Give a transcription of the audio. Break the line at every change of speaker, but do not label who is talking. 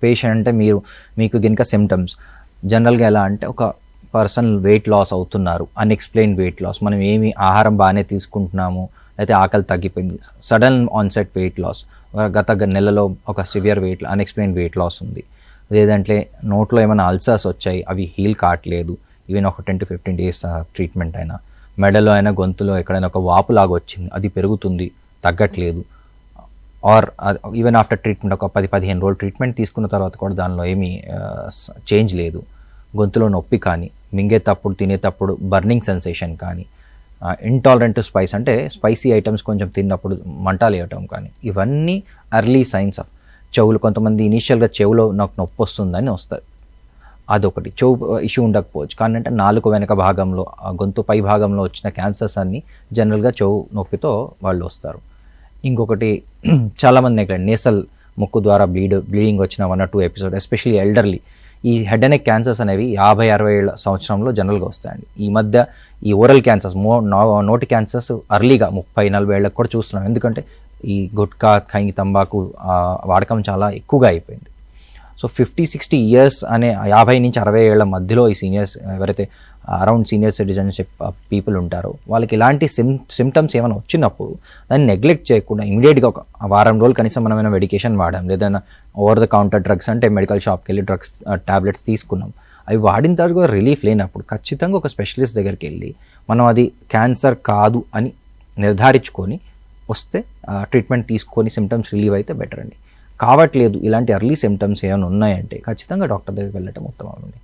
Patient అంటే మీకు గినక సిమ్టమ్స్ జనరల్గా ఎలా అంటే ఒక పర్సన్ వెయిట్ లాస్ అవుతున్నారు, అన్ఎక్స్ప్లెయిన్ వెయిట్ లాస్, మనం ఏమి ఆహారం బాగానే తీసుకుంటున్నాము అయితే ఆకలి తగ్గిపోయింది, సడన్ ఆన్సెట్ వెయిట్ లాస్, గత నెలలో ఒక సివియర్ అన్ఎక్స్ప్లెయిన్ వెయిట్ లాస్ ఉంది, లేదంటే నోట్లో ఏమైనా అల్సర్స్ వచ్చాయి అవి హీల్ కావట్లేదు, ఈవెన్ ఒక 10 to 15 days ట్రీట్మెంట్ అయినా, మెడలో అయినా గొంతులో ఎక్కడైనా ఒక వాపులాగా వచ్చింది అది పెరుగుతుంది తగ్గట్లేదు, ఆర్ ఈవెన్ ఆఫ్టర్ ట్రీట్మెంట్ ఒక 10-15 రోజులు ట్రీట్మెంట్ తీసుకున్న తర్వాత కూడా దానిలో ఏమీ చేంజ్ లేదు, గొంతులో నొప్పి కానీ, మింగేటప్పుడు తినేటప్పుడు బర్నింగ్ సెన్సేషన్ కానీ, ఇంటాలరెంట్ టు స్పైస్ అంటే స్పైసీ ఐటమ్స్ కొంచెం తిన్నప్పుడు మంటలు వేయటం కానీ, ఇవన్నీ ఎర్లీ సైన్స్ ఆఫ్ చెవులు. కొంతమంది ఇనీషియల్గా చెవులో నాకు నొప్పి వస్తుందని వస్తుంది, అదొకటి. చెవు ఇష్యూ ఉండకపోవచ్చు కానీ అంటే నాలుగు వెనక భాగంలో గొంతు పై భాగంలో వచ్చిన క్యాన్సర్స్ అన్నీ జనరల్గా చెవు నొప్పితో వాళ్ళు వస్తారు. ఇంకొకటి చాలామంది నెగ్లెక్ట్, నేసల్ ముక్కు ద్వారా బ్లీడింగ్ వచ్చిన 1 or 2 ఎపిసోడ్, ఎస్పెషల్లీ ఎల్డర్లీ. ఈ హెడ్ అండ్ నెక్ క్యాన్సర్స్ అనేవి 50-60 ఏళ్ళ సంవత్సరంలో జనరల్గా వస్తాయండి. ఈ మధ్య ఈ ఓరల్ క్యాన్సర్స్, నోటి క్యాన్సర్స్ అర్లీగా 30-40 ఏళ్ళకి కూడా చూస్తున్నాం. ఎందుకంటే ఈ గుట్కా ఖైంగి తంబాకు వాడకం చాలా ఎక్కువగా అయిపోయింది. సో 50-60 years అనే 50 నుంచి 60 ఏళ్ల మధ్యలో ఈ సీనియర్స్ ఎవరైతే అరౌండ్ సీనియర్ సిటిజన్షిప్ పీపుల్ ఉంటారో వాళ్ళకి ఇలాంటి సిమ్టమ్స్ ఏమైనా వచ్చినప్పుడు దాన్ని నెగ్లెక్ట్ చేయకుండా ఇమీడియట్గా ఒక వారం రోజులు కనీసం మనం ఏమైనా మెడికేషన్ వాడాం, లేదన్నా ఓవర్ ద కౌంటర్ డ్రగ్స్ అంటే మెడికల్ షాప్కి వెళ్ళి డ్రగ్స్ టాబ్లెట్స్ తీసుకున్నాం, అవి వాడిన తర్వాత కూడా రిలీఫ్ లేనప్పుడు ఖచ్చితంగా ఒక స్పెషలిస్ట్ దగ్గరికి వెళ్ళి మనం అది క్యాన్సర్ కాదు అని నిర్ధారించుకొని వస్తే ట్రీట్మెంట్ తీసుకొని సిమ్టమ్స్ రిలీవ్ అయితే బెటర్ అండి. కావట్లేదు ఇలాంటి ఎర్లీ సిమ్టమ్స్ ఏమైనా ఉన్నాయంటే ఖచ్చితంగా డాక్టర్ దగ్గరికి వెళ్ళటం ఉత్తమం అండి.